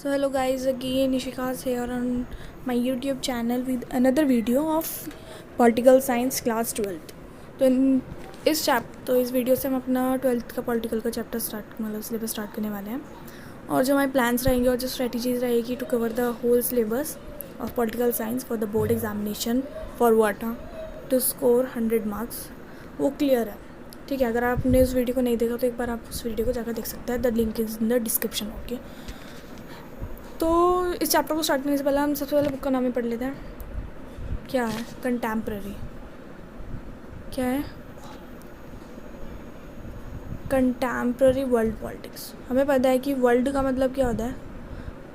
So hello guys, again Nishika is here on my YouTube channel with another video of Political Science Class 12th। तो इस video से हम अपना 12th का political का chapter syllabus start करने वाले हैं। और जो हमारे प्लान्स रहेंगे और जो स्ट्रेटजीज रहेगी to cover the whole syllabus of political science for the board examination for what to score 100 marks, वो क्लियर है। ठीक है, अगर आपने उस वीडियो को नहीं देखा तो एक बार आप उस वीडियो को जाकर देख सकते हैं। The link is in the description. Okay, तो इस चैप्टर को स्टार्ट करने से पहले हम सबसे पहले बुक का नाम ही पढ़ लेते हैं। क्या है? कंटेम्प्रेरी। क्या है? Contemporary world politics. हमें पता है कि वर्ल्ड का मतलब क्या होता है।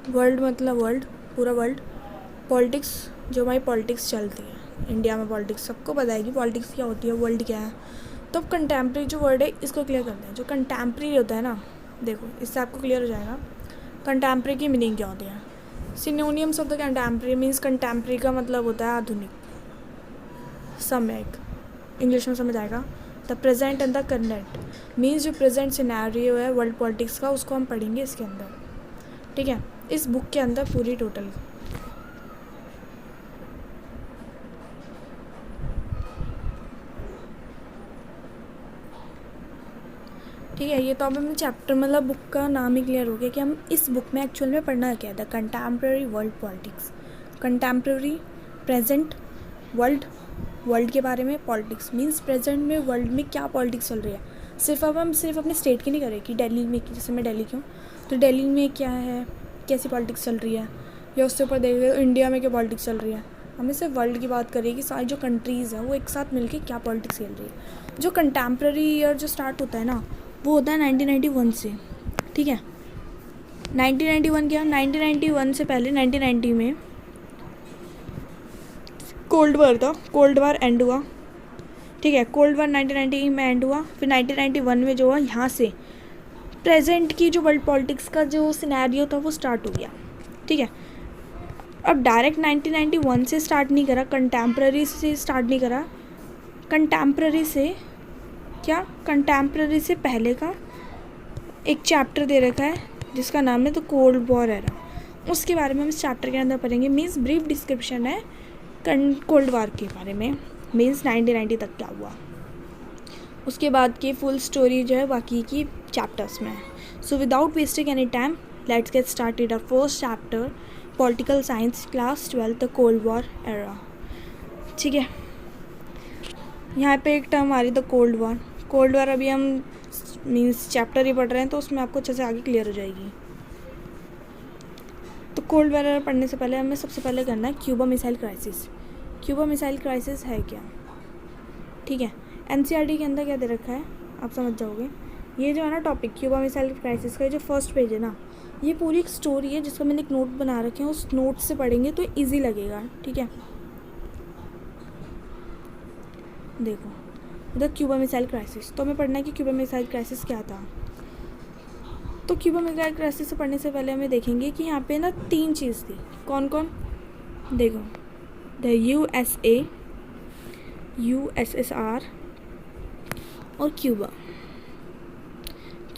वर्ल्ड मतलब वर्ल्ड, पूरा वर्ल्ड। पॉलिटिक्स, जो हमारी पॉलिटिक्स चलती है इंडिया में, पॉलिटिक्स सबको पता है कि पॉलिटिक्स क्या होती है, वर्ल्ड क्या है। तो अब कंटेम्प्रेरी जो वर्ड है इसको क्लियर करते हैं। जो कंटेम्प्रेरी होता है ना, देखो इससे आपको क्लियर हो जाएगा कंटेम्प्रेरी की मीनिंग क्या होती है। Synonyms of the contemporary means, contemporary का मतलब होता है आधुनिक, सम्यक, इंग्लिश में समझ आएगा। The present and the current means जो प्रेजेंट सिनेरियो है वर्ल्ड पॉलिटिक्स का, उसको हम पढ़ेंगे इसके अंदर। ठीक है, इस बुक के अंदर पूरी टोटल। ठीक है, ये तो अब हमें चैप्टर मतलब बुक का नाम ही क्लियर हो गया कि हम इस बुक में एक्चुअल में पढ़ना क्या है। The contemporary world politics, contemporary present world, world के बारे में। पॉलिटिक्स मीन्स प्रेजेंट में वर्ल्ड में क्या पॉलिटिक्स चल रही है। हम सिर्फ अपने स्टेट की नहीं करें कि दिल्ली में, जैसे मैं दिल्ली की हूँ तो दिल्ली में क्या है, कैसी पॉलिटिक्स चल रही है, या उससे ऊपर देख रहे हो इंडिया में क्या पॉलिटिक्स चल रही है। हमें सिर्फ वर्ल्ड की बात करें कि सारी जो कंट्रीज़ हैं वो एक साथ मिलके क्या पॉलिटिक्स खेल रही है। जो कंटेम्प्रेरी ईयर जो स्टार्ट होता है ना, वो होता है 1991 से। ठीक है, 1991 क्या, 1991 से पहले 1990 में कोल्ड वॉर था। कोल्ड वॉर एंड हुआ। ठीक है, कोल्ड वॉर 1990 में एंड हुआ। फिर 1991 में जो हुआ, यहाँ से प्रेजेंट की जो वर्ल्ड पॉलिटिक्स का जो सिनेरियो था वो स्टार्ट हो गया। ठीक है, अब डायरेक्ट 1991 से स्टार्ट नहीं करा, कंटेम्प्रेरी से स्टार्ट नहीं करा। कंटेम्प्रेरी से क्या, कंटेम्प्रेरी से पहले का एक चैप्टर दे रखा है जिसका नाम है द कोल्ड वॉर एरा। उसके बारे में हम इस चैप्टर के अंदर पढ़ेंगे। मीन्स ब्रीफ डिस्क्रिप्शन है कोल्ड वॉर के बारे में, मीन्स 1990 तक क्या हुआ। उसके बाद की फुल स्टोरी जो है बाकी की चैप्टर्स में है। So without wasting any time let's get started a first chapter political science class 12 the cold war era. ठीक है, यहाँ पे एक टर्म आ रही the cold war. Cold war अभी हम मीन्स चैप्टर ही पढ़ रहे हैं तो उसमें आपको अच्छे से आगे क्लियर हो जाएगी। तो कोल्ड वॉर पढ़ने से पहले हमें सबसे पहले करना है Cuba missile crisis. Cuba missile crisis है क्या। ठीक है, एनसीईआरटी के अंदर क्या दे रखा है आप समझ जाओगे। ये जो है ना टॉपिक क्यूबा मिसाइल क्राइसिस का, जो फर्स्ट पेज है ना, ये पूरी एक स्टोरी है जिसको मैंने एक नोट बना रखे हैं। उस नोट से पढ़ेंगे तो ईजी लगेगा। ठीक है, देखो द क्यूबा मिसाइल क्राइसिस, तो हमें पढ़ना है कि क्यूबा मिसाइल क्राइसिस क्या था। तो क्यूबा मिसाइल क्राइसिस से पढ़ने से पहले हमें देखेंगे कि यहाँ पे ना 3 चीज़ थी। कौन कौन, देखो द USA, USSR और क्यूबा।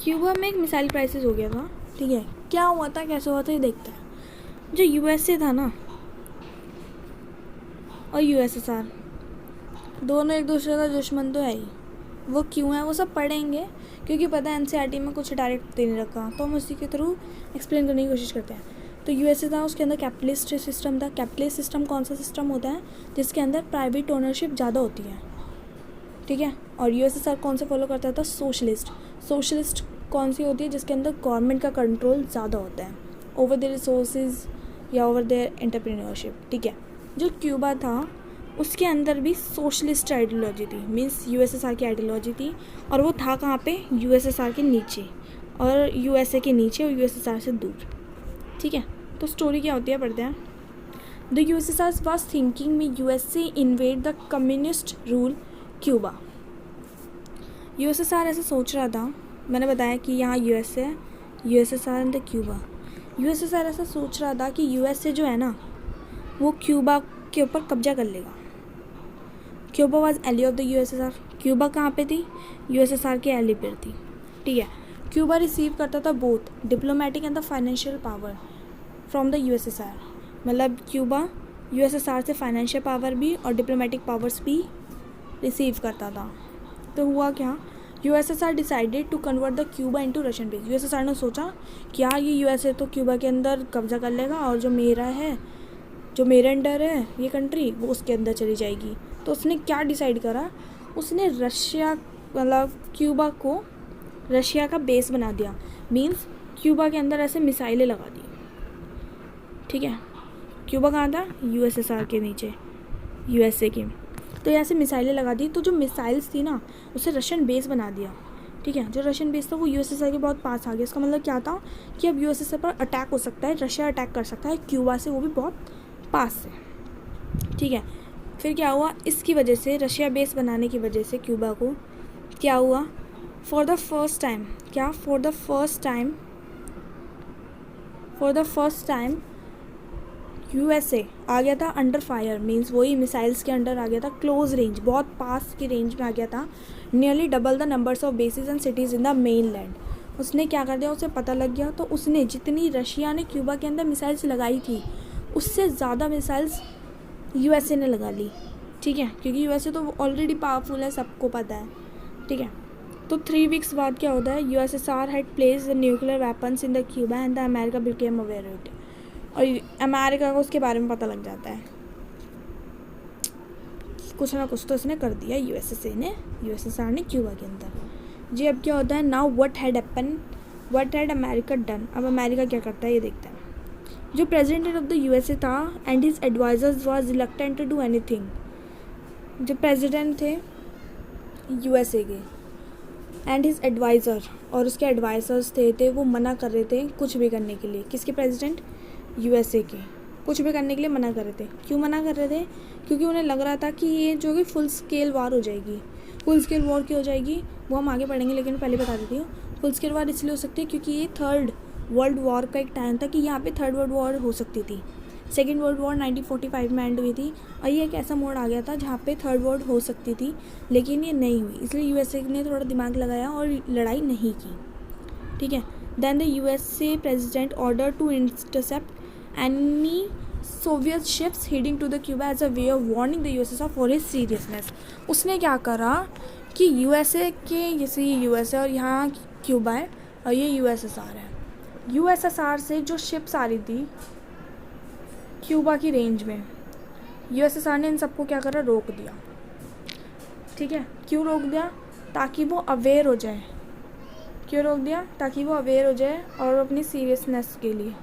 क्यूबा में एक मिसाइल क्राइसिस हो गया था। ठीक है, क्या हुआ था, कैसे हुआ था, ये देखते हैं। जो USA था ना और USSR, दोनों एक दूसरे का दुश्मन तो है ही। वो क्यों है वो सब पढ़ेंगे, क्योंकि पता है एनसीईआरटी में कुछ डायरेक्ट दे नहीं रखा, तो हम उसी के थ्रू एक्सप्लेन करने की कोशिश करते हैं। तो यूएसए था, उसके अंदर कैपिटलिस्ट सिस्टम था। कैपिटलिस्ट सिस्टम कौन सा सिस्टम होता है, जिसके अंदर प्राइवेट ओनरशिप ज़्यादा होती है। ठीक है, और यूएसएसआर कौन सा फॉलो करता था, सोशलिस्ट। सोशलिस्ट कौन सी होती है, जिसके अंदर गवर्नमेंट का कंट्रोल ज़्यादा होता है ओवर देयर रिसोर्सेज या ओवर देयर एंटरप्रेन्योरशिप। ठीक है, जो क्यूबा था उसके अंदर भी सोशलिस्ट आइडियोलॉजी थी, मीन्स यूएसएसआर की आइडियोलॉजी थी। और वो था कहाँ पे, यूएसएसआर के नीचे और यूएसए के नीचे और यूएसएसआर से दूर। ठीक है, तो स्टोरी क्या होती है पढ़ते हैं। द यूएसएसआर वाज थिंकिंग में USA invade the communist rule Cuba. USSR ऐसा सोच रहा था, मैंने बताया कि यहाँ USA, USSR and the Cuba. USSR ऐसा सोच रहा था कि यूएसए जो है ना वो क्यूबा के ऊपर कब्जा कर लेगा। Cuba was ally of the USSR. Cuba कहाँ पे थी, यूएसएसआर के एली पर थी। ठीक है, क्यूबा रिसीव करता था both diplomatic and the financial power. From the USSR, मतलब क्यूबा यूएसएसआर से फाइनेंशियल पावर भी और डिप्लोमेटिक पावर्स भी रिसीव करता था। तो हुआ क्या, USSR decided to convert the Cuba into Russian base. USSR ने सोचा क्या ये यूएसए तो क्यूबा के अंदर कब्जा कर लेगा और जो मेरे अंडर है ये कंट्री वो उसके अंदर चली जाएगी। तो उसने क्या डिसाइड करा, उसने रशिया मतलब क्यूबा को रशिया का बेस बना दिया। मींस क्यूबा के अंदर ऐसे मिसाइलें लगा दी। ठीक है, क्यूबा कहाँ था, यूएसएसआर के नीचे, यूएसए के। तो यहाँ से मिसाइलें लगा दी। तो जो मिसाइल्स थी ना उसे रशियन बेस बना दिया। ठीक है, जो रशियन बेस था वो यूएसएसआर के बहुत पास आ गया। इसका मतलब क्या था कि अब यूएसएसआर पर अटैक हो सकता है, रशिया अटैक कर सकता है क्यूबा से, वो भी बहुत पास से। ठीक है, फिर क्या हुआ, इसकी वजह से रशिया बेस बनाने की वजह से क्यूबा को क्या हुआ, for the first time USA आ गया था अंडर फायर। मींस वही मिसाइल्स के अंडर आ गया था, क्लोज रेंज, बहुत पास की रेंज में आ गया था। Nearly double the numbers of basis and cities in the main land. उसने क्या कर दिया, उसे पता लग गया। तो उसने जितनी रशिया ने क्यूबा के अंदर मिसाइल्स लगाई थी उससे ज़्यादा मिसाइल्स यूएसए ने लगा ली। ठीक है, क्योंकि यूएसए तो ऑलरेडी पावरफुल है, सबको पता है। ठीक है, तो 3 वीक्स बाद क्या होता है, USSR had placed the nuclear weapons in the Cuba and the America became aware of it. और अमेरिका को उसके बारे में पता लग जाता है। कुछ ना कुछ तो इसने कर दिया यूएसएसआर ने क्यूबा के अंदर। जी अब क्या होता है, now what had America done. अब अमेरिका क्या करता है ये देखते हैं। जो प्रेसिडेंट ऑफ द यूएसए था and his advisers was reluctant to do anything. जो प्रेसिडेंट थे यूएसए के एंड हिज एडवाइज़र और उसके एडवाइज़र्स थे वो मना कर रहे थे कुछ भी करने के लिए। किसके प्रेसिडेंट, यूएसए के, कुछ भी करने के लिए मना कर रहे थे। क्यों मना कर रहे थे, क्योंकि उन्हें लग रहा था कि ये जो कि फुल स्केल वार हो जाएगी। फुल स्केल वॉर क्यों हो जाएगी वो हम आगे पढ़ेंगे, लेकिन पहले बता देती हूँ। फुल स्केल वार इसलिए हो सकती है क्योंकि ये 3rd वर्ल्ड वॉर का एक टाइम था कि यहाँ पे 3rd वर्ल्ड वॉर हो सकती थी। 2nd वर्ल्ड वॉर 1945 में एंड हुई थी और ये एक ऐसा मोड़ आ गया था जहाँ पे 3rd वर्ल्ड हो सकती थी, लेकिन ये नहीं हुई। इसलिए यूएसए ने थोड़ा दिमाग लगाया और लड़ाई नहीं की। ठीक है, then the USA president order to intercept any Soviet ships heading to the Cuba as a way of warning the USSR for his seriousness. उसने क्या करा कि यूएसए के, जैसे ये यूएसए और यहाँ क्यूबा है और ये यूएसएसआर है, यूएसएसआर से जो शिप्स आ रही थी क्यूबा की रेंज में, यूएसएसआर ने इन सबको क्या करा, रोक दिया। ठीक है, क्यों रोक दिया, ताकि वो अवेयर हो जाए। क्यों रोक दिया, ताकि वो अवेयर हो जाए और अपनी सीरियसनेस के लिए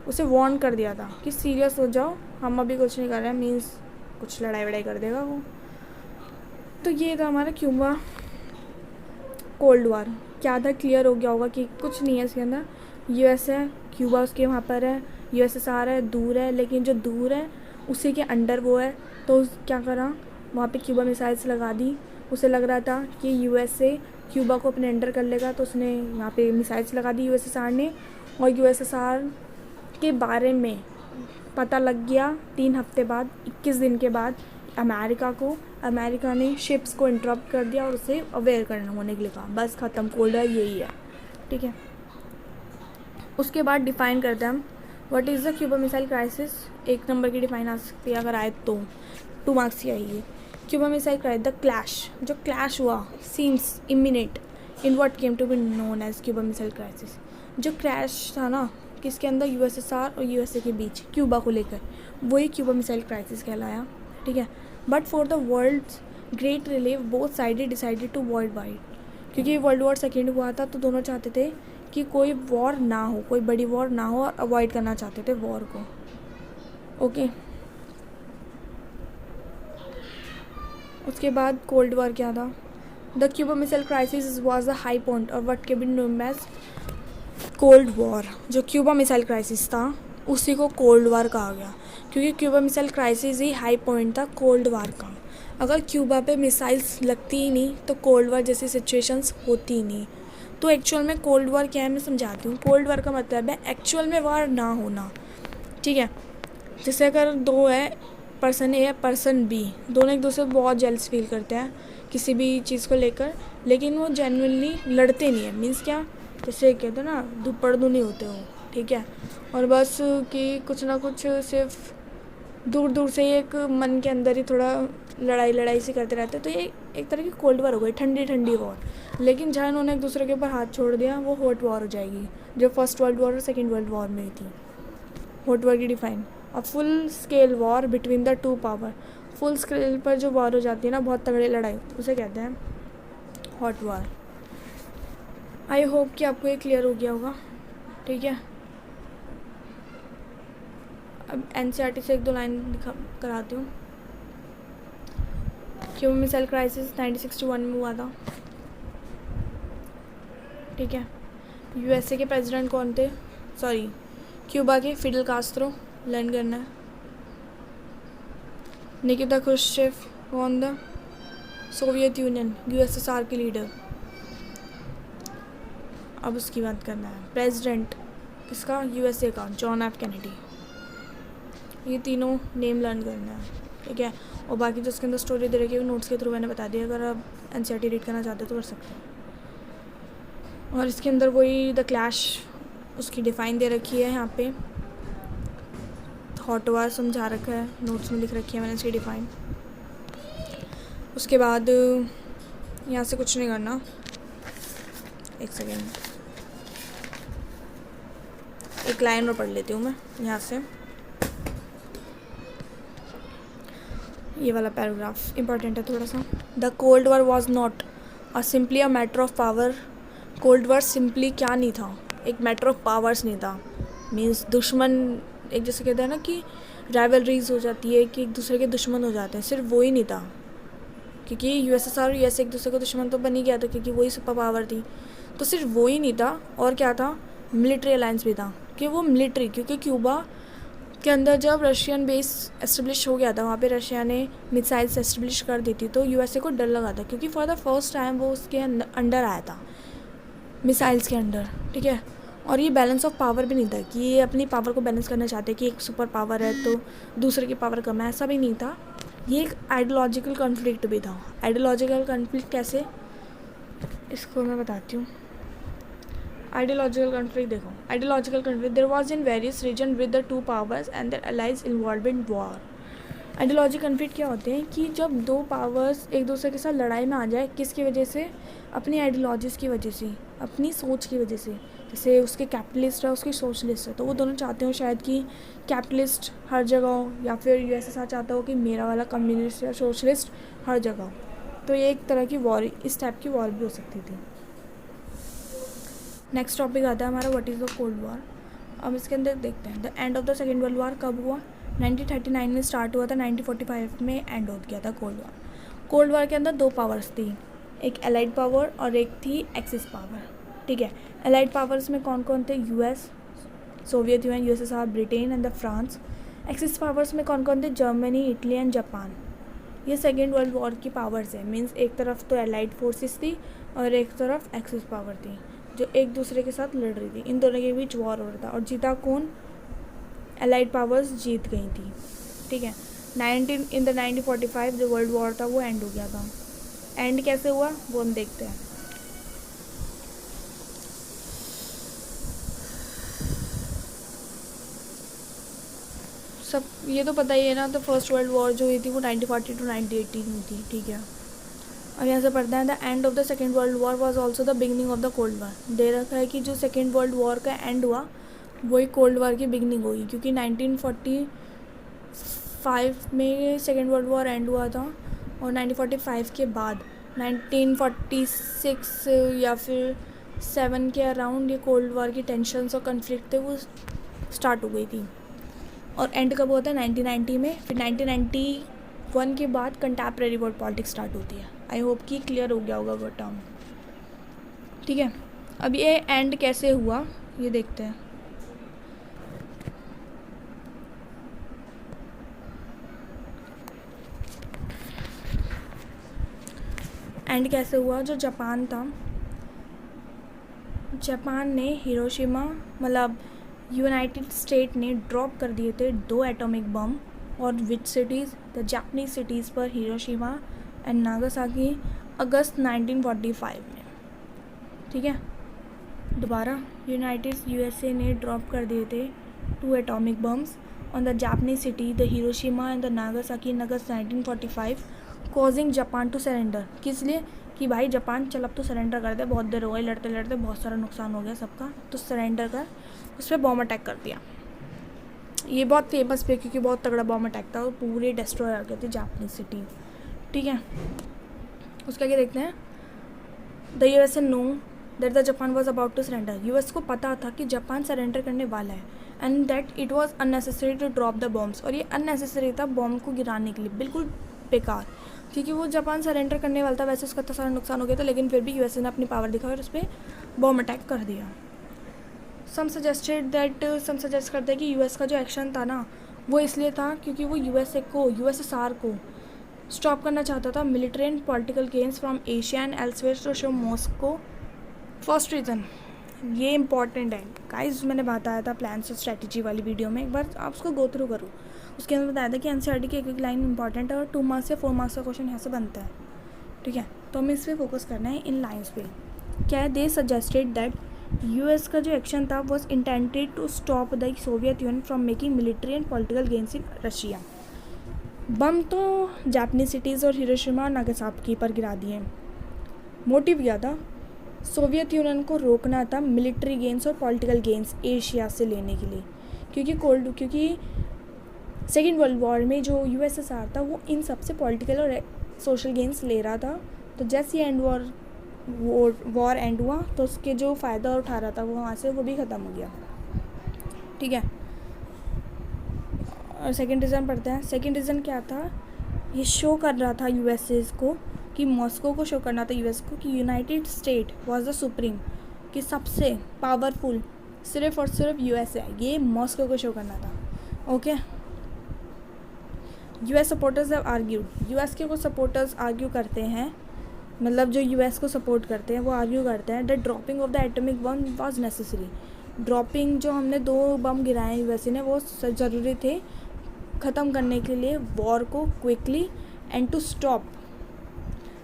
उसे वार्न कर दिया था कि सीरियस हो जाओ, हम अभी कुछ नहीं कर रहे हैं, मीन्स कुछ लड़ाई वड़ाई कर देगा वो। तो ये था हमारा क्यूबा कोल्ड वार। क्या था, क्लियर हो गया होगा कि कुछ नहीं है इसके अंदर। यूएस है, क्यूबा उसके वहाँ पर है, यूएसएसआर है, दूर है, लेकिन जो दूर है उसी के अंडर वो है। तो क्या करा, वहाँ पे क्यूबा मिसाइल्स लगा दी। उसे लग रहा था कि यूएसए क्यूबा को अपने अंडर कर लेगा, तो उसने यहाँ पे मिसाइल्स लगा दी यूएसएसआर ने। और यूएसएसआर के बारे में पता लग गया 3 हफ्ते बाद, 21 दिन के बाद अमेरिका ने शिप्स को इंटरप्ट कर दिया और उसे अवेयर करना होने के लिए कहा। बस ख़त्म, कोल्ड वार यही है। ठीक है, उसके बाद डिफ़ाइन करते हैं हम what is the Cuba missile crisis. 1 number की डिफ़ाइन आ सकती है, अगर आए तो 2 मार्क्स की आएगी। Cuba missile crisis, the clash, जो क्लैश हुआ, seems imminent in what came to be known as Cuba missile crisis. जो क्रैश था ना किसके अंदर, यूएसएसआर और यूएसए के बीच क्यूबा को लेकर, वही क्यूबा मिसाइल क्राइसिस कहलाया। ठीक है, but for the world's great relief both sided decided to world wide. क्योंकि वर्ल्ड वॉर 2 हुआ था तो दोनों चाहते थे कि कोई वॉर ना हो, कोई बड़ी वॉर ना हो, और अवॉइड करना चाहते थे वॉर को। ओके, उसके बाद कोल्ड वॉर क्या था, the Cuba missile crisis was the high point और what can be known as cold war. जो क्यूबा मिसाइल क्राइसिस था उसी को कोल्ड वार कहा गया, क्योंकि क्यूबा मिसाइल क्राइसिस ही हाई पॉइंट था कोल्ड वार का। अगर क्यूबा पे मिसाइल्स लगती ही नहीं तो कोल्ड वार जैसी सिचुएशंस होती ही नहीं। तो एक्चुअल में कोल्ड वार क्या है मैं समझाती हूँ। कोल्ड वार का मतलब है एक्चुअल में वार ना होना। ठीक है, जैसे अगर 2 है, पर्सन ए है, पर्सन बी, दोनों एक दूसरे को बहुत जेलस फील करते हैं किसी भी चीज़ को लेकर, लेकिन वो जेन्युइनली लड़ते नहीं है। मीन्स क्या, जैसे कहते हैं ना, दुपड़ नहीं होते हो। ठीक है। और बस कि कुछ ना कुछ सिर्फ दूर दूर से ही एक मन के अंदर ही थोड़ा लड़ाई सी करते रहते, तो ये एक तरह की कोल्ड वॉर हो गई, ठंडी वॉर। लेकिन जहाँ उन्होंने एक दूसरे के ऊपर हाथ छोड़ दिया वो हॉट वॉर हो जाएगी, जो फर्स्ट वर्ल्ड वॉर और सेकेंड वर्ल्ड वॉर में थी। हॉट वॉर की define a full scale war between the two power. Full scale पर जो वॉर हो जाती है ना, बहुत तगड़ी लड़ाई, उसे कहते हैं हॉट वॉर। आई होप कि आपको ये क्लियर हो गया होगा, ठीक है। अब एनसीईआरटी से एक दो लाइन कराती हूँ। क्यूबा मिसाइल क्राइसिस 1961 में हुआ था, ठीक है। यूएसए के प्रेसिडेंट कौन थे? सॉरी, क्यूबा के फिडेल कास्ट्रो, लर्न करना है। निकिता क्रुश्चेव कौन था? सोवियत यूनियन, यूएसएसआर के लीडर। अब उसकी बात करना है। प्रेसिडेंट किसका? यूएसए का, जॉन एफ कैनेडी। ये तीनों नेम लर्न करना है, ठीक है। और बाकी जो उसके अंदर स्टोरी दे रखी है वो नोट्स के थ्रू मैंने बता दिया, अगर आप एनसीईआरटी रीड करना चाहते हो तो कर सकते हैं। और इसके अंदर वही द क्लैश उसकी डिफ़ाइन दे रखी है, यहाँ पे हॉट वॉर समझा रखा है, नोट्स में लिख रखी है मैंने इसकी डिफ़ाइन। उसके बाद यहाँ से कुछ नहीं करना, एक सेकेंड, एक लाइन और पढ़ लेती हूँ मैं यहाँ से। ये वाला पैराग्राफ इम्पॉर्टेंट है थोड़ा सा। The cold war was not simply a matter of power. Cold war simply क्या नहीं था, एक मैटर ऑफ पावर्स नहीं था। मीन्स दुश्मन, एक जैसे कहते हैं ना कि राइवलरीज हो जाती है, कि एक दूसरे के दुश्मन हो जाते हैं, सिर्फ वही नहीं था। क्योंकि यूएसएसआर और यूएसए एक दूसरे को दुश्मन तो बन ही गया था, क्योंकि वही सुपर पावर थी। तो सिर्फ वही नहीं था, और क्या था? मिलिट्री अलायंस भी था, कि वो मिलिट्री, क्योंकि क्यूबा के अंदर जब रशियन बेस एस्टेब्लिश हो गया था, वहाँ पे रशिया ने मिसाइल्स एस्टेब्लिश कर दी थी, तो यूएसए को डर लगा था, क्योंकि फॉर द फर्स्ट टाइम वो उसके अंडर आया था, मिसाइल्स के अंडर, ठीक है। और ये बैलेंस ऑफ पावर भी नहीं था कि ये अपनी पावर को बैलेंस करना चाहते कि एक सुपर पावर है तो दूसरे की पावर कम है, ऐसा भी नहीं था। ये एक आइडियोलॉजिकल कॉन्फ्लिक्ट भी था। आइडियोलॉजिकल कॉन्फ्लिक्ट कैसे, इसको मैं बताती हूँ। आइडियोलॉजिकल कॉन्फ्लिक्ट देखो, ideological conflict there was in various region with the two powers and their allies involve in war. Ideological conflict क्या होते हैं कि जब दो पावर्स एक दूसरे के साथ लड़ाई में आ जाए, किसकी वजह से? अपनी आइडियोलॉजीज़ की वजह से, अपनी सोच की वजह से। जैसे उसके कैपिटलिस्ट है, उसकी सोशलिस्ट है, तो वो दोनों चाहते हो शायद कि कैपिटलिस्ट हर जगह हो, या फिर यूएसएसआर चाहता हो कि मेरा वाला कम्युनिस्ट या सोशलिस्ट हर जगह हो। तो ये एक तरह की वॉर, इस टाइप की वॉर भी हो सकती थी। नेक्स्ट टॉपिक आता है हमारा, what is the cold war. अब इसके अंदर देखते हैं the end of the second world war कब हुआ? 1939 में स्टार्ट हुआ था, 1945 में एंड हो गया था कोल्ड वॉर। कोल्ड वॉर के अंदर दो पावर्स थी, एक एलाइड पावर और एक थी एक्सिस पावर, ठीक है। एलाइड पावर्स में कौन कौन थे? US, Soviet union, USSR, Britain and the France. Axis powers में कौन कौन थे? Germany, Italy and Japan. ये सेकेंड वर्ल्ड वॉर की पावर्स है। मीन्स एक तरफ तो एलाइड फोर्सेस थी और एक तरफ एक्सिस पावर थी, जो एक दूसरे के साथ लड़ रही थी। इन दोनों के बीच वॉर हो रहा था, और जीता कौन? एलाइड पावर्स जीत गई थी, ठीक है। 1945 जो वर्ल्ड वॉर था वो एंड हो गया था। एंड कैसे हुआ वो हम देखते हैं। सब ये तो पता ही है ना, तो फर्स्ट वर्ल्ड वॉर जो हुई थी वो 1940 to 1918 में थी, ठीक है। और यहाँ से पढ़ता है the end of the second world war was also the beginning of the cold war. दे रखा है कि जो सेकेंड वर्ल्ड वॉर का एंड हुआ वही कोल्ड वॉर की बिगनिंग हुई, क्योंकि 1945 में सेकेंड वर्ल्ड वॉर एंड हुआ था, और 1945 के बाद 1946 या फिर 7 के अराउंड ये कोल्ड वॉर की टेंशन्स और कन्फ्लिक्ट थे वो स्टार्ट हो गई थी। और एंड कब होता है? 1990 में। फिर 1991 के बाद कंटेम्प्रेरी वर्ल्ड पॉलिटिक्स स्टार्ट होती है। आई होप कि क्लियर हो गया होगा वो टर्म, ठीक है। अब ये एंड कैसे हुआ ये देखते हैं। एंड कैसे हुआ? जो जापान था, जापान ने हिरोशिमा, मतलब यूनाइटेड स्टेट ने ड्रॉप कर दिए थे 2 एटॉमिक बम, और विच सिटीज़? द जापानीज सिटीज़ पर हिरोशिमा एंड नागासाकी, अगस्त 1945 में, ठीक है। दोबारा यूनाइटेड यूएसए ने ड्रॉप कर दिए थे 2 atomic bombs on the Japanese city the Hiroshima and the Nagasaki in August 1945 causing Japan to surrender. किस लिए? कि भाई जापान चल अब तो सरेंडर कर दे, बहुत देर हो गई लड़ते लड़ते, बहुत सारा नुकसान हो गया सबका, तो सरेंडर कर। उस पर बॉम्ब अटैक कर दिया। ये बहुत फेमस पे क्योंकि बहुत तगड़ा बॉम्ब अटैक था और पूरे डिस्ट्रॉय हो गए थे जापानीज सिटी। ठीक है, उसके आगे देखते हैं। The USA know that the Japan was about to surrender. US को पता था कि जापान सरेंडर करने वाला है and that it was unnecessary to drop the bombs. और ये अननेसेसरी था बॉम्ब को गिराने के लिए, बिल्कुल बेकार, क्योंकि वो जापान सरेंडर करने वाला था। वैसे उसका इतना सारा नुकसान हो गया था, लेकिन फिर भी यूएसए ने अपनी पावर दिखाई और उस पर बॉम्ब अटैक कर दिया। सम सजेस्ट करते हैं कि यूएस का जो एक्शन था ना वो इसलिए था क्योंकि वो यूएसएसआर को स्टॉप करना चाहता था military and political gains from Asia and elsewhere to show Moscow. First reason ये इंपॉर्टेंट है गाइस, मैंने बताया था प्लान्स और स्ट्रैटेजी वाली वीडियो में, एक बार आप उसको गो थ्रू करो। उसके अंदर बताया था कि एनसीईआरटी की एक एक लाइन इंपॉर्टेंट है और 2 मार्क्स या 4 मार्क्स का क्वेश्चन यहाँ से बनता है। ठीक है, तो हमें इस पर फोकस करना है, इन लाइन्स पे। क्या है? दे सजेस्टेड दैट यूएस का जो एक्शन था was intended to stop the Soviet Union from making military and political gains in Russia. Bomb तो जापानीज सिटीज़ और हिरोशिमा और नागासाकी पर गिरा दिए। मोटिव क्या था? सोवियत यूनियन को रोकना था मिलिट्री गेन्स और पॉलिटिकल गेन्स एशिया से लेने के लिए, क्योंकि सेकेंड वर्ल्ड वॉर में जो यूएसएसआर था वो इन सब से पॉलिटिकल और सोशल गेन्स ले रहा था। तो जैसे ही वॉर एंड हुआ तो उसके जो फ़ायदा उठा रहा था वो वहाँ से वो भी ख़त्म हो गया। ठीक है, और सेकेंड रीज़न पढ़ते हैं। सेकेंड रीज़न क्या था? ये शो कर रहा था यूएसए को, कि मॉस्को को शो करना था यूएस को कि United state was the supreme, कि सबसे पावरफुल सिर्फ और सिर्फ यूएसए है, ये मॉस्को को शो करना था। Okay, US supporters have argued. US के कुछ सपोर्टर्स आर्ग्यू करते हैं, मतलब जो यूएस को सपोर्ट करते हैं वो आर्ग्यू करते हैं that dropping of the atomic bomb was necessary. Dropping जो हमने 2 बम गिराए यूएसए ने वो ज़रूरी थे ख़त्म करने के लिए वॉर को quickly and to stop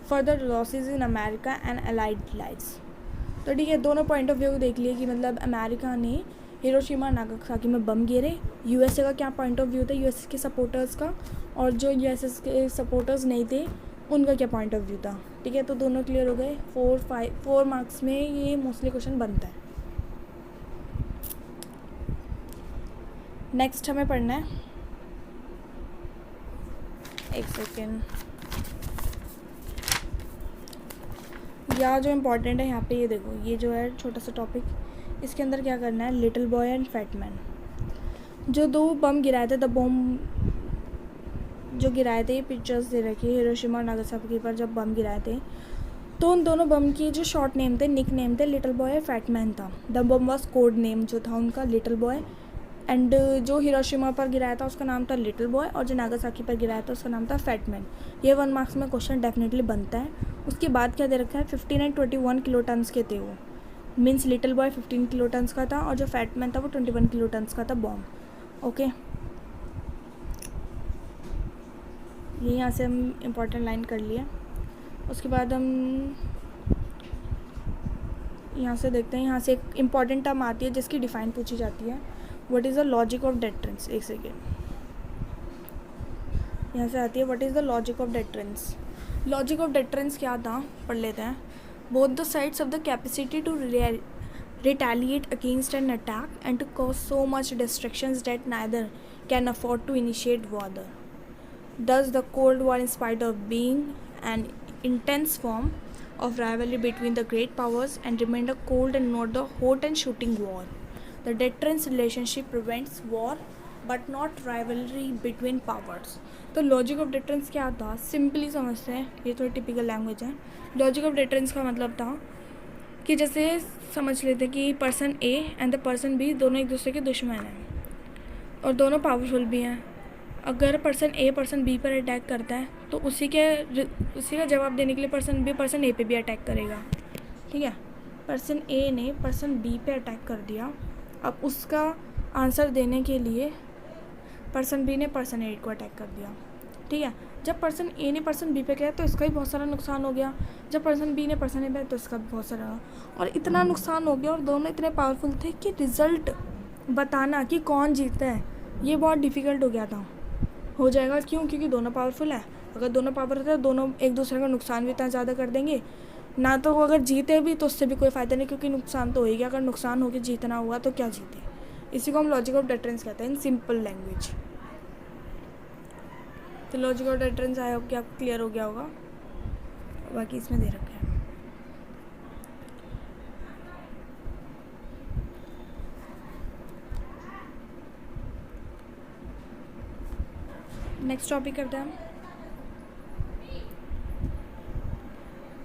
further losses in America and allied lights. तो ठीक है, दोनों पॉइंट ऑफ व्यू देख लिए कि मतलब अमेरिका ने हिरोशिमा नागासाकी में बम गिरे, यूएसए का क्या पॉइंट ऑफ व्यू था यूएसए के सपोर्टर्स का, और जो यूएसए के सपोर्टर्स नहीं थे उनका क्या पॉइंट ऑफ व्यू था। ठीक है, तो दोनों क्लियर हो गए। 4 मार्क्स में ये मोस्टली क्वेश्चन बनता है। नेक्स्ट हमें पढ़ना है, एक सेकेंड, या जो इम्पोर्टेंट है यहाँ पे ये देखो, ये जो है छोटा सा टॉपिक, इसके अंदर क्या करना है, little boy and fat man. जो 2 बम गिराए थे, द बॉम्ब जो गिराए थे, ये पिक्चर्स दे रखी है हिरोशिमा और नागासाकी पर जब बम गिराए थे, तो उन दोनों बम की जो शॉर्ट नेम थे, निक नेम थे, लिटिल बॉय और फैट मैन था। The bomb was code name जो था उनका लिटिल बॉय, एंड जो हिरोशिमा पर गिराया था उसका नाम था लिटिल बॉय, और जो नागासाकी पर गिराया था उसका नाम था फैट मैन। ये 1 मार्क्स में क्वेश्चन डेफिनेटली बनता है। उसके बाद क्या दे रखा है, 15 एंड 21 किलोटन्स के थे वो, मीन्स लिटिल बॉय 15 किलोटन्स का था और जो फैट मैन था वो 21 किलोटन्स का था बॉम्ब। ओके, ये यहाँ से हम इम्पोर्टेंट लाइन कर लिए। उसके बाद हम यहाँ से देखते हैं, यहाँ से एक इम्पॉर्टेंट टर्म आती है जिसकी डिफाइन पूछी जाती है, what is the logic of deterrence. एक सेकेंड, यहाँ से आती है what is the logic of deterrence. Logic of deterrence क्या था, पढ़ लेते हैं। Both the sides of the capacity to retaliate against an attack and to cause so much destruction that neither can afford to initiate war. Thus, the Cold War, in spite of being an intense form of rivalry between the great powers, and remained a cold and not the hot and shooting war. The deterrence relationship prevents war, but not rivalry between powers. तो logic of deterrence क्या था, simply समझते हैं, ये थोड़ी typical language है। Logic of deterrence का मतलब था कि जैसे समझ लेते कि person A and the person B दोनों एक दूसरे के दुश्मन हैं और दोनों पावरफुल भी हैं। अगर पर्सन ए पर्सन बी पर अटैक करता है तो उसी का जवाब देने के लिए पर्सन ए पे भी अटैक करेगा। ठीक है, पर्सन ए ने पर्सन बी पे अटैक कर दिया, अब उसका आंसर देने के लिए पर्सन बी ने पर्सन ए को अटैक कर दिया। ठीक है, जब पर्सन ए ने पर्सन बी पे किया तो इसका भी बहुत सारा नुकसान हो गया, जब पर्सन बी ने पर्सन ए पे तो इसका भी बहुत सारा, और इतना नुकसान हो गया और दोनों इतने पावरफुल थे कि रिज़ल्ट बताना कि कौन जीतता है ये बहुत डिफ़िकल्ट हो गया था। हो जाएगा क्यों? क्योंकि दोनों पावरफुल है। अगर दोनों पावर होते हैं दोनों एक दूसरे का नुकसान भी इतना ज़्यादा कर देंगे ना, तो अगर जीते भी तो उससे भी कोई फ़ायदा नहीं, क्योंकि नुकसान तो हो ही गया। अगर नुकसान हो के जीतना हुआ तो क्या जीते? इसी को हम लॉजिक ऑफ डिटरेंस कहते हैं इन सिंपल लैंग्वेज। तो logic of deterrence I hope कि आपको क्लियर हो गया होगा, बाकी इसमें दे रखा है। नेक्स्ट टॉपिक करते हैं हम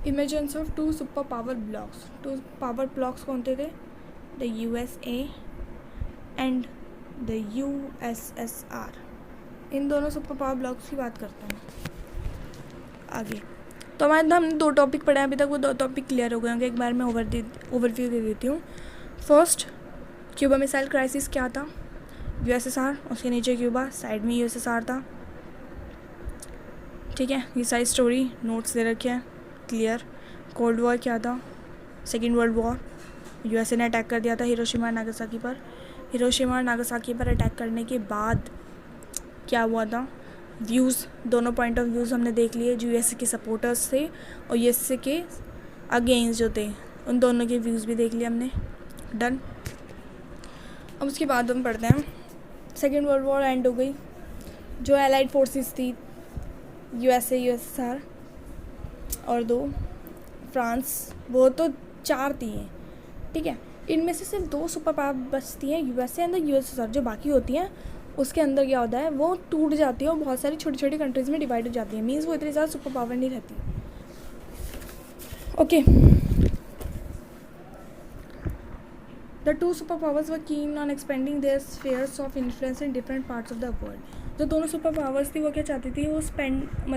emergence of two super power blocs. Two power blocs कौन थे? The USA and the USSR। इन दोनों सुपर पावर ब्लॉक्स की बात करते हैं आगे। तो हमारे हमने 2 टॉपिक पढ़े हैं अभी तक, वो 2 टॉपिक क्लियर हो गए होंगे। एक बार मैं ओवरव्यू दे देती हूँ। फर्स्ट, क्यूबा मिसाइल क्राइसिस क्या था? USSR, उसके नीचे क्यूबा, साइड में USSR था। ठीक है, ये सारी स्टोरी नोट्स दे रखे हैं, क्लियर। कोल्ड वॉर क्या था? Second world war. USA ने अटैक कर दिया था हिरोशिमा और नागासाकी पर। हिरोशिमा और नागासाकी पर अटैक करने के बाद क्या हुआ था? व्यूज़, दोनों पॉइंट ऑफ व्यूज़ हमने देख लिए, जो USA के सपोर्टर्स थे और USA के अगेंस्ट जो थे, उन दोनों के व्यूज़ भी देख लिए हमने। डन। अब उसके बाद हम पढ़ते हैं सेकेंड वर्ल्ड वॉर एंड हो गई। जो एलाइड फोर्सेस थी USA, USSR और 2 फ्रांस, वो तो 4 थी हैं। ठीक है, इनमें से सिर्फ 2 सुपर पावर बचती हैं, USA एंड USSR। जो बाकी होती हैं उसके अंदर क्या होता है, वो टूट जाती है और बहुत सारी छोटी छोटी कंट्रीज़ में डिवाइड हो जाती है। मीन्स वो इतनी ज़्यादा सुपर पावर नहीं रहती। Okay, the 2 super powers were keen on expanding their spheres of influence in different parts of the world. जो दोनों सुपर पावर्स थी वो क्या चाहती थी? वो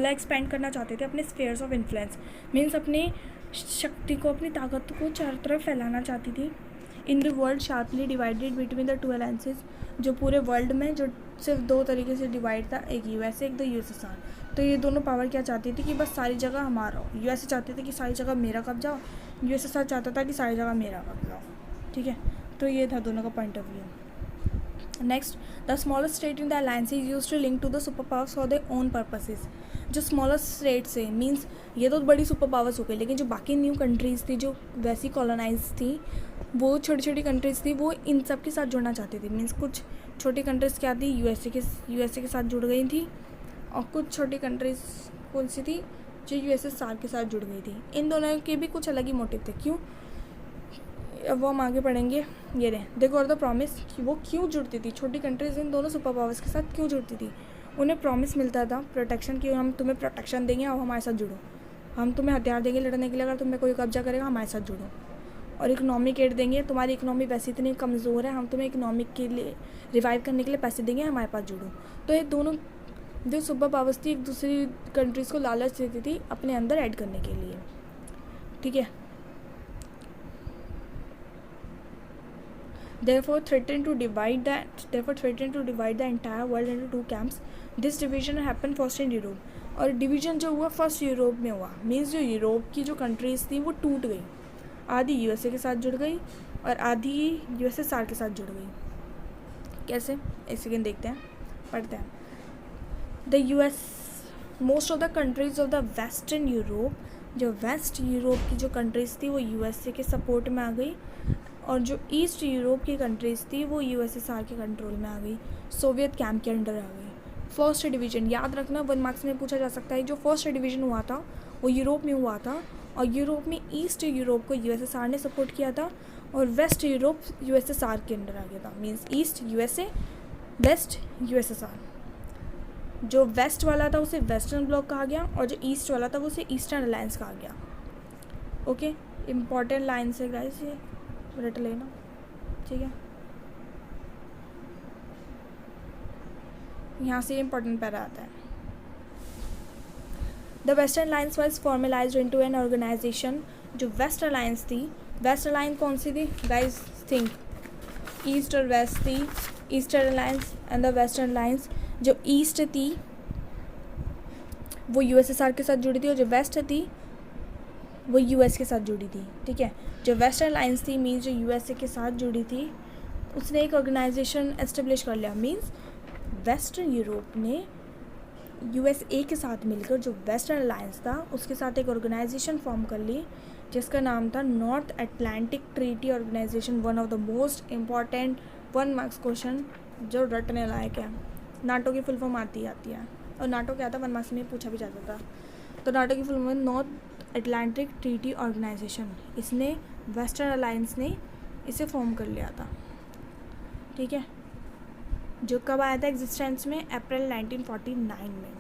एक्सपेंड करना चाहते थे अपने स्फीयर्स ऑफ इन्फ्लुएंस। मीन्स अपनी शक्ति को, अपनी ताकत को चारों तरफ फैलाना चाहती थी। In the world sharply divided between the 2 alliances. जो पूरे वर्ल्ड में जो सिर्फ 2 तरीके से डिवाइड था, एक USA, एक द USSR। तो ये दोनों पावर क्या चाहती थी कि बस सारी जगह हमारा हो। USA चाहते थे कि सारी जगह मेरा कब्जा हो, USSR चाहता था कि सारी जगह मेरा कब्जा हो। ठीक है, तो ये था दोनों का point of view. Next, the smallest state in the alliance is used to link to the super powers for their own purposes. जो स्मॉलेस्ट स्टेट्स है, मीन्स ये तो बड़ी सुपर पावर्स हो गई, लेकिन जो बाकी न्यू कंट्रीज़ थी जो वैसी कॉलोनाइज थी, वो छोटी छोटी कंट्रीज़ थी, वो इन सब के साथ जुड़ना चाहती थी। मीन्स कुछ छोटी कंट्रीज़ क्या थी, USA के साथ जुड़ गई थी, और कुछ छोटी कंट्रीज़ कौन सी थी, जो USSR के साथ जुड़ गई थी। इन दोनों के भी कुछ अलग ही मोटिव थे। क्यों? अब वो हम आगे पढ़ेंगे। ये रहे, देखो और द प्रॉमिस कि वो क्यों जुड़ती थी, छोटी कंट्रीज़ इन दोनों सुपर पावर्स के साथ क्यों जुड़ती थी। उन्हें प्रॉमिस मिलता था प्रोटेक्शन की, हम तुम्हें प्रोटेक्शन देंगे और हमारे साथ जुड़ो। हम तुम्हें हथियार देंगे लड़ने के लिए, अगर तुम्हें कोई कब्जा करेगा हमारे साथ जुड़ो। और इकोनॉमिक एड देंगे, तुम्हारी इकोनॉमी वैसे इतनी कमज़ोर है, हम तुम्हें इकोनॉमिक के लिए रिवाइव करने के लिए पैसे देंगे, हमारे पास जुड़ो। तो ये दोनों जो सुपर पावर्स थी एक दूसरी कंट्रीज़ को लालच देती थी अपने अंदर ऐड करने के लिए। ठीक है, therefore threatened to divide the entire world into 2 camps. This division happened first in Europe. और डिवीज़न जो हुआ फर्स्ट यूरोप में हुआ। मीन्स जो यूरोप की जो कंट्रीज़ थी वो टूट गई, आधी USA के साथ जुड़ गई और आधी USSR के साथ जुड़ गई। कैसे? एक सेकेंड देखते हैं, पढ़ते हैं। Most of the countries of the western Europe, जो वेस्ट यूरोप की जो कंट्रीज़ थी वो USA के सपोर्ट में आ गई, और जो ईस्ट यूरोप की कंट्रीज़ थी वो USSR के कंट्रोल में आ गई, सोवियत कैंप के अंडर आ गई। फर्स्ट डिवीज़न याद रखना, 1 मार्क्स में पूछा जा सकता है। जो फर्स्ट डिवीज़न हुआ था वो यूरोप में हुआ था, और यूरोप में ईस्ट यूरोप को USSR ने सपोर्ट किया था, और वेस्ट यूरोप USSR के अंडर आ गया था। Means east USA, west USSR। जो वेस्ट वाला था उसे वेस्टर्न ब्लॉक कहा गया, और जो ईस्ट वाला था वो उसे ईस्टर्न अलायंस कहा गया। ओके, इम्पॉर्टेंट लाइन्स है गाइस, ये रट लेना। ठीक है, यहाँ से इम्पोर्टेंट पैरा आता है। The western alliance was formalised into an organisation. जो वेस्ट अलायंस थी, वेस्ट अलायंस कौन सी थी गाइस? थिंक ईस्ट और वेस्ट थी, eastern alliance and the western alliance. जो ईस्ट थी वो यूएसएसआर के साथ जुड़ी थी, और जो वेस्ट थी वो यूएस के साथ जुड़ी थी, ठीक है। जो वेस्टर्न अलायंस थी मीन्स जो यूएसए के साथ जुड़ी थी, उसने एक ऑर्गेनाइजेशन एस्टेब्लिश कर लिया। मीन्स वेस्टर्न यूरोप ने यूएसए के साथ मिलकर जो वेस्टर्न अलायंस था उसके साथ एक ऑर्गेनाइजेशन फॉर्म कर ली, जिसका नाम था North Atlantic Treaty Organisation. One of the most important 1 marks question जो रटने लायक है। नाटो की फुल फॉर्म आती है, और नाटो क्या था 1 मार्क्स में पूछा भी जाता था। तो नाटो की full form North Atlantic Treaty Organisation, इसने वेस्टर्न अलायंस ने इसे फॉर्म कर लिया था, ठीक है। जो कब आया था एग्जिस्टेंस में, अप्रैल 1949 में।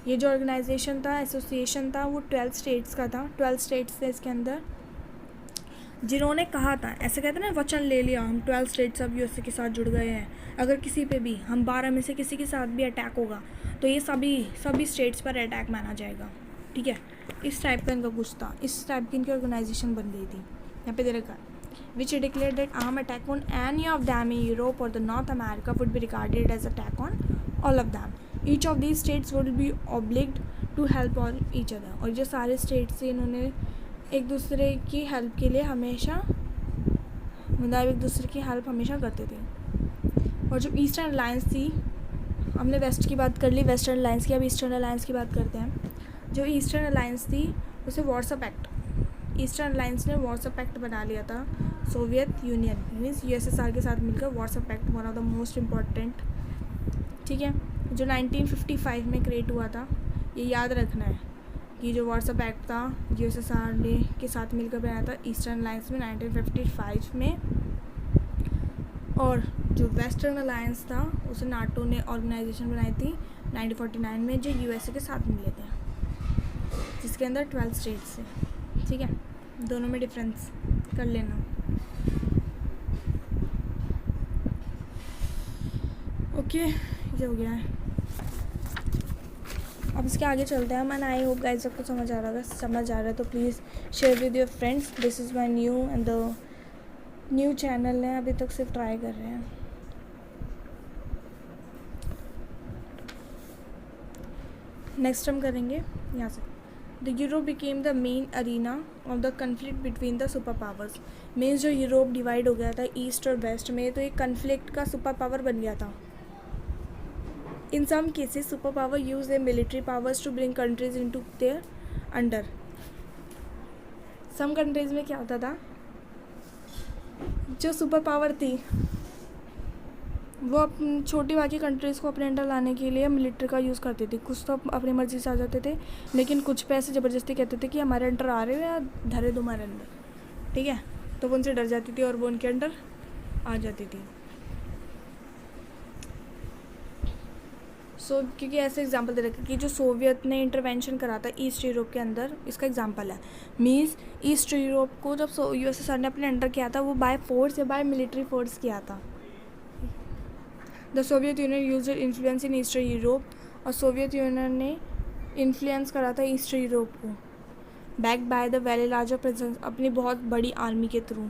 ये जो ऑर्गेनाइजेशन था, एसोसिएशन था, वो 12 स्टेट्स का था। 12 स्टेट्स थे इसके अंदर, जिन्होंने कहा था, ऐसे कहते हैं ना, वचन ले लिया, हम 12 स्टेट्स अब यूएसए के साथ जुड़ गए हैं, अगर किसी पे भी हम 12 में से किसी के साथ भी अटैक होगा तो ये सभी स्टेट्स पर अटैक माना जाएगा, ठीक है। इस टाइप का इनका कुछ था, इस टाइप की इनकी ऑर्गेनाइजेशन बन गई थी। यहाँ पे दे रखा है which declared that armed attack on any of them in Europe or the North America would be regarded as attack on all of them. Each of these states would be obliged to help all each other. और जो सारे states थे इन्होंने एक दूसरे की help के लिए हमेशा, मतलब एक दूसरे की हेल्प हमेशा करते थे। और जो ईस्टर्न अलायंस थी, हमने वेस्ट की बात कर ली, वेस्टर्न अलायंस की, अब ईस्टर्न अलायंस की बात करते हैं। जो ईस्टर्न अलायंस थी उसे वार्सो पैक्ट, ईस्टर्न अलायंस ने वार्सो पैक्ट बना लिया था सोवियत यूनियन मीन्स यूएसएसआर के साथ मिलकर। Warsaw Pact one of the most important, ठीक है, जो 1955 में क्रिएट हुआ था। ये याद रखना है कि जो वार्सो पैक्ट था यूएसएसआर ने के साथ मिलकर बनाया था ईस्टर्न अलायंस में 1955 में, और जो वेस्टर्न अलायंस था उसे नाटो ने ऑर्गेनाइजेशन बनाई थी 1949 में, जो यूएसए के साथ मिले थे, जिसके अंदर 12 स्टेट्स थे, ठीक है। दोनों में डिफरेंस कर लेना। ओके, ये हो गया है। अब इसके आगे चलते हैं। मैंने आई होप गाइस सबको समझ आ रहा है तो please share with your friends. This is my new and the new channel है, अभी तक सिर्फ ट्राई कर रहे हैं। नेक्स्ट हम करेंगे यहाँ से। The Europe became the main arena of the conflict between the super powers. Means जो यूरोप डिवाइड हो गया था ईस्ट और वेस्ट में, तो एक कन्फ्लिक्ट का सुपर पावर बन गया था। In some cases, superpower use their military powers to bring countries into their under. Some countries में क्या होता था, जो सुपर पावर थी वो छोटी बाकी कंट्रीज़ को अपने अंडर लाने के लिए मिलिट्री का यूज़ करती थी। कुछ तो अपनी मर्ज़ी से आ जाते थे, लेकिन कुछ पे ऐसे ज़बरदस्ती कहते थे कि हमारे अंडर आ रहे हो या धरे दो हमारे अंडर, ठीक है। तो वो उनसे डर जाती थी और वो उनके अंडर आ जाती थी। क्योंकि ऐसे एग्जांपल दे रखे कि जो सोवियत ने इंटरवेंशन करा था ईस्ट यूरोप के अंदर, इसका एग्जांपल है। मीन्स ईस्ट यूरोप को जब यूएसएसआर ने अपने अंडर किया था वो बाय फोर्स या बाय मिलिट्री फोर्स किया था। The Soviet union used influence in eastern Europe, और सोवियत यूनियन ने इन्फ्लुएंस करा था ईस्टर्न यूरोप को, backed by the very larger presence, अपनी बहुत बड़ी आर्मी के through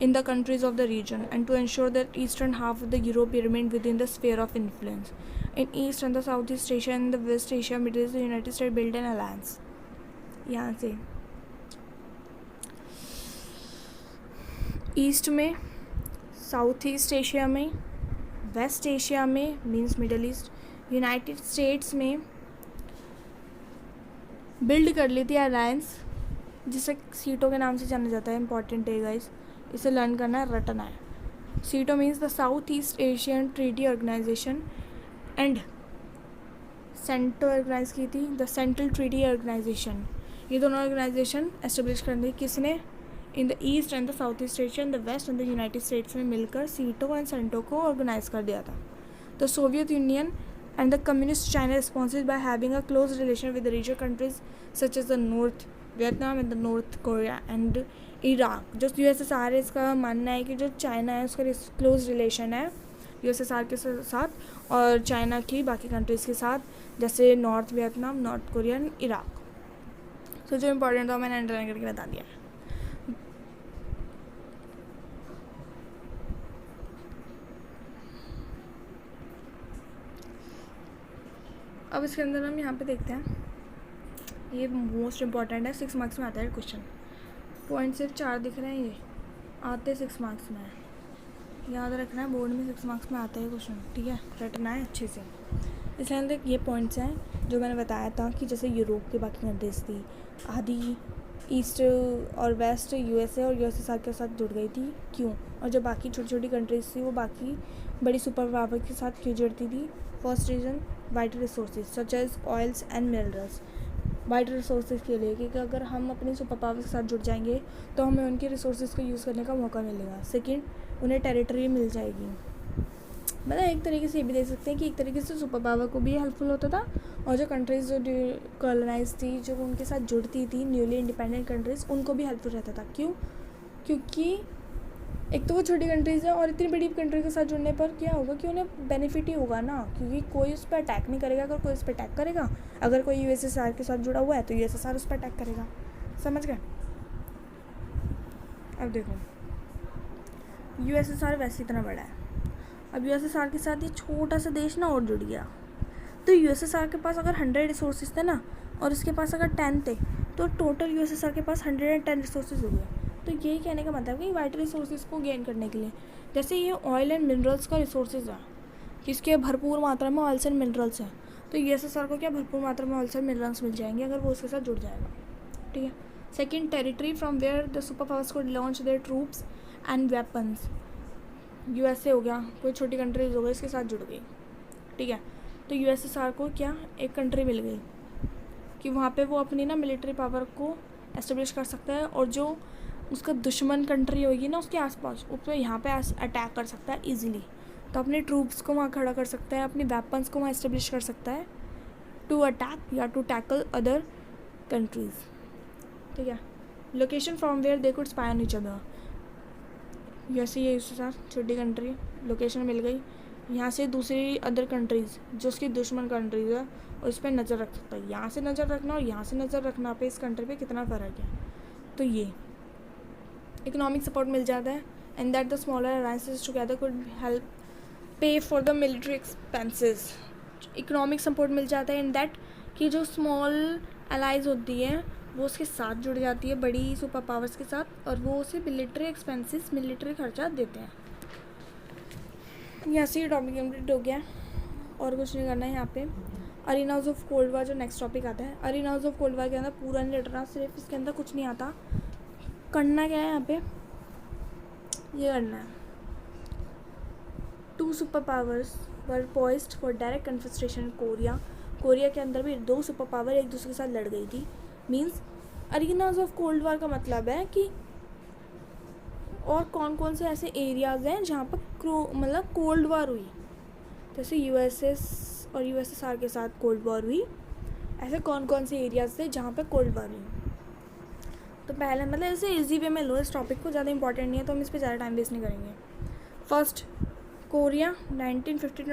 in the countries of the region, and to ensure that eastern half of the Europe remained within the sphere of influence. In East and the Southeast Asia and the West Asia, Middle East, the United States built an alliance. यहाँ से east में, south east Asia में, waste Asia में means middle east, United States में build कर ली थी alliance, जिसे सीटों के नाम से जाना जाता है। इंपॉर्टेंट है गाइस, इसे लर्न करना है, रटना है। SEATO means the south East Asian Treaty Organisation, and CENTO organise की थी द सेंट्रल ट्रीटी ऑर्गेनाइजेशन। ये दोनों ऑर्गेनाइजेशन एस्टेब्लिश कर दी किसने, in the east and the south east Asia and the west and the United States में मिलकर सीटो एंड सेंटो को ऑर्गेनाइज कर दिया था। The Soviet Union and the communist China responsible by having a close relation with the regional countries such as the North Vietnam and the North Korea and Iraq. जो USSR है, इसका मानना है कि जो चाइना है उसका क्लोज रिलेशन है यूएसएसआर के साथ, और चाइना की बाकी कंट्रीज़ के साथ, जैसे north Vietnam, north Korea and Iraq. तो जो इम्पोर्टेंट था मैंने अंडरलाइन करके बता दिया। अब इसके अंदर हम यहाँ पे देखते हैं ये मोस्ट इम्पॉर्टेंट है, 6 मार्क्स में आता है क्वेश्चन। पॉइंट सिर्फ 4 दिख रहे हैं, ये आते 6 मार्क्स में है, याद रखना है, बोर्ड में 6 मार्क्स में आता है क्वेश्चन, ठीक है, रटना है अच्छे से। इसलिए देख ये पॉइंट्स हैं जो मैंने बताया था कि जैसे यूरोप की बाकी कंट्रीज थी, आधी ईस्ट और वेस्ट यूएसए और यूएसएसआर के साथ जुड़ गई थी, क्यों, और जो बाकी छोटी छोटी कंट्रीज थी वो बाकी बड़ी सुपर पावर के साथ क्यों जुड़ती थी। First reason, vital resources such as oils and minerals. Vital resources के लिए, क्योंकि अगर हम अपनी सुपर पावर के साथ जुड़ जाएंगे तो हमें उनके रिसोर्सेज को यूज़ करने का मौका मिलेगा। सेकेंड, उन्हें टेरिटरी मिल जाएगी। मतलब एक तरीके से ये भी देख सकते हैं कि एक तरीके से सुपर पावर को भी हेल्पफुल होता था, और जो कंट्रीज़ जो कॉलोनाइज थी, जो उनके साथ जुड़ती थी, न्यूली इंडिपेंडेंट कंट्रीज़, उनको भी हेल्पफुल रहता था। क्यों? क्योंकि एक तो वो छोटी कंट्रीज़ है, और इतनी बड़ी कंट्री के साथ जुड़ने पर क्या होगा कि उन्हें बेनिफिट ही होगा ना, क्योंकि कोई उस पर अटैक नहीं करेगा। अगर कोई उस पर अटैक करेगा, अगर कोई यूएसएसआर के साथ जुड़ा हुआ है तो यूएसएसआर उस पर अटैक करेगा। समझ गए? अब देखो, यूएसएसआर वैसे इतना बड़ा है, अब यूएसएसआर के साथ ये छोटा सा देश ना और जुड़ गया, तो यूएसएसआर के पास अगर 100 रिसोर्सेज थे ना, और इसके पास अगर 10 थे, तो टोटल यूएसएसआर के पास 110 रिसोर्सेज हो गए। तो यही कहने का मतलब है कि वाइटल रिसोर्सेज को गेन करने के लिए, जैसे ये ऑयल एंड मिनरल्स का रिसोर्सेज है, इसके भरपूर मात्रा में ऑयल्स एंड मिनरल्स हैं, तो यूएसएसआर को क्या भरपूर मात्रा में ऑयल्स एंड मिनरल्स मिल जाएंगे अगर वो उसके साथ जुड़ जाएगा, ठीक है। Second, territory from where the super powers को launch their troops and weapons. USA हो गया, कोई छोटी कंट्रीज हो गई, इसके साथ जुड़ गई, ठीक है, तो यूएसएसआर को क्या एक कंट्री मिल गई कि वहाँ पे वो अपनी ना मिलिट्री पावर को एस्टेब्लिश कर सकता है, और जो उसका दुश्मन कंट्री होगी ना उसके आसपास, उस पर यहाँ पे अटैक कर सकता है ईजिली, तो अपने ट्रूप्स को वहाँ खड़ा कर सकता है, अपनी वेपन्स को वहाँ एस्टेब्लिश कर सकता है टू अटैक या टू टैकल अदर कंट्रीज़, ठीक है। Location from where they could spy on each other. जैसे ये उसके साथ छोटी कंट्री, लोकेशन मिल गई, यहाँ से दूसरी अदर कंट्रीज़ जो उसकी दुश्मन कंट्रीज़ है उस पर नज़र रख सकता है। यहाँ से नज़र रखना और यहाँ से नज़र रखना पे इस कंट्री पे कितना फ़र्क है। तो ये इकोनॉमिक सपोर्ट मिल जाता है, and that the smaller alliances together could help pay for the military expenses. Economic support मिल जाता है इन दैट कि जो स्मॉल अलाइज होती है वो उसके साथ जुड़ जाती है बड़ी सुपर पावर्स के साथ, और वो उसे मिलिट्री एक्सपेंसेस, मिलिट्री खर्चा देते हैं। यहाँ से ये टॉपिक कंप्लीट हो गया, और कुछ नहीं करना है यहाँ पे। अरीनाज ऑफ कोल्ड वार जो नेक्स्ट टॉपिक आता है, अरीनाज ऑफ कोल्ड वार के अंदर पूरा नहीं रटना, सिर्फ इसके अंदर कुछ नहीं आता, करना क्या है यहाँ पे, ये करना है। 2 super powers were poised for direct confrontation Korea. Korea के अंदर भी 2 सुपर पावर एक दूसरे के साथ लड़ गई थी। Means arenas of cold war का मतलब है कि और कौन कौन से ऐसे एरियाज़ हैं जहाँ पर मतलब कोल्ड वार हुई, जैसे यूएसएस और यूएसएसआर के साथ कोल्ड वार हुई, ऐसे कौन कौन से एरियाज़ थे जहाँ पर कोल्ड वार हुई। तो पहले मतलब ऐसे इजी वे में लो इस टॉपिक को, ज़्यादा इंपॉर्टेंट नहीं है तो हम इस पर ज़्यादा टाइम वेस्ट नहीं करेंगे। First, Korea 1950 to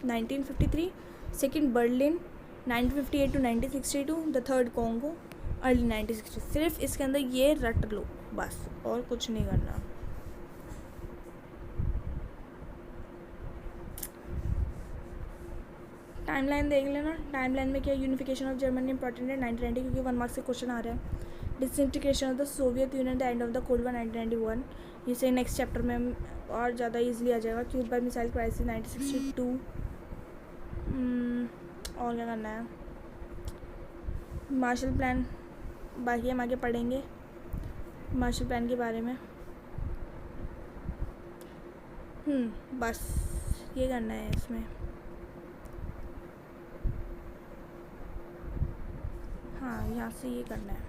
1953, second Berlin 1958 to 1962, the third Congo early 1960। सिर्फ इसके अंदर ये रट लो बस, और कुछ नहीं करना। टाइमलाइन देख लेना, टाइमलाइन में क्या यूनिफिकेशन ऑफ जर्मनी इंपॉर्टेंट है 1990, क्योंकि 1 मार्क्स से क्वेश्चन आ रहा है। Disintegration of the Soviet union the end of the cold war 1991, इसे नेक्स्ट चैप्टर में और ज़्यादा ईजिली आ जाएगा। क्यूब बाय मिसाइल क्राइसिस 1962, और क्या करना है, मार्शल प्लान बाकी हम आगे पढ़ेंगे मार्शल प्लान के बारे में। बस ये करना है इसमें। हाँ, यहाँ से ये करना है।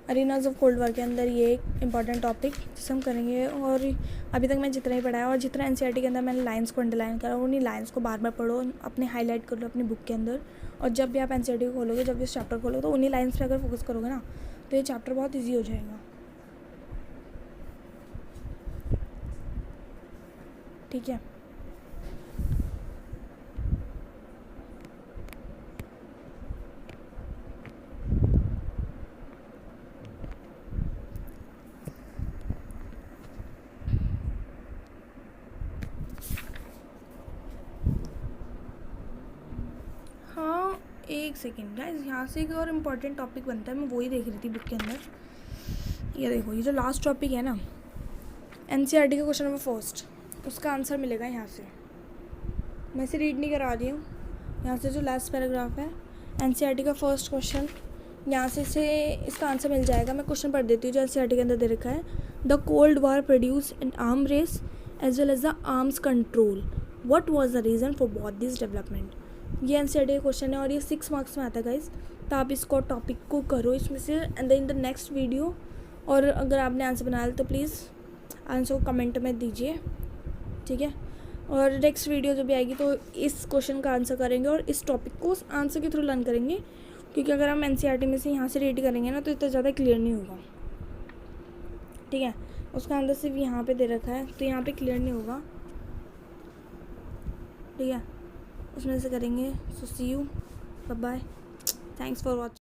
अरीनाज ऑफ कोल्ड वार के अंदर ये एक इम्पॉर्टेंट टॉपिक जिसे हम करेंगे, और अभी तक मैं जितना ही पढ़ाया और जितना एनसीईआरटी के अंदर मैंने लाइंस को अंडरलाइन करा, उन्हीं लाइंस को बार बार पढ़ो, अपने हाईलाइट कर लो अपनी बुक के अंदर, और जब भी आप एनसीईआरटी को खोलोगे, जब भी इस चैप्टर खोलोगे, तो उन्हीं लाइंस पर अगर फोकस करोगे ना तो ये चैप्टर बहुत ईजी हो जाएगा, ठीक है। एक सेकेंड गाइस, यहाँ से एक और इम्पॉर्टेंट टॉपिक बनता है, मैं वही देख रही थी बुक के अंदर। ये देखो, ये जो लास्ट टॉपिक है ना NCERT का क्वेश्चन नंबर फर्स्ट, उसका आंसर मिलेगा यहाँ से। मैं इसे रीड नहीं करा रही हूँ, यहाँ से जो लास्ट पैराग्राफ है NCERT का फर्स्ट क्वेश्चन, यहाँ से इसका आंसर मिल जाएगा। मैं क्वेश्चन पढ़ देती हूँ जो NCERT के अंदर दे रखा है। The cold war produce an arm race as well as the arms control, what was the reason for both this development. ये NCERT का क्वेश्चन है और ये 6 मार्क्स में आता है गाइज। तो आप इसको टॉपिक को करो इसमें से and then the next video, और अगर आपने आंसर बनाया तो प्लीज़ आंसर को कमेंट में दीजिए, ठीक है। और नेक्स्ट वीडियो जो भी आएगी तो इस क्वेश्चन का आंसर करेंगे और इस टॉपिक को उस आंसर के थ्रू लर्न करेंगे, क्योंकि अगर हम NCERT में से यहाँ से रीड करेंगे ना तो इतना ज़्यादा क्लियर नहीं होगा, ठीक है। उसका आंसर सिर्फ यहाँ पे दे रखा है तो यहाँ पे क्लियर नहीं होगा, ठीक है। उसमें से करेंगे। So see you, bye bye, thanks for watching.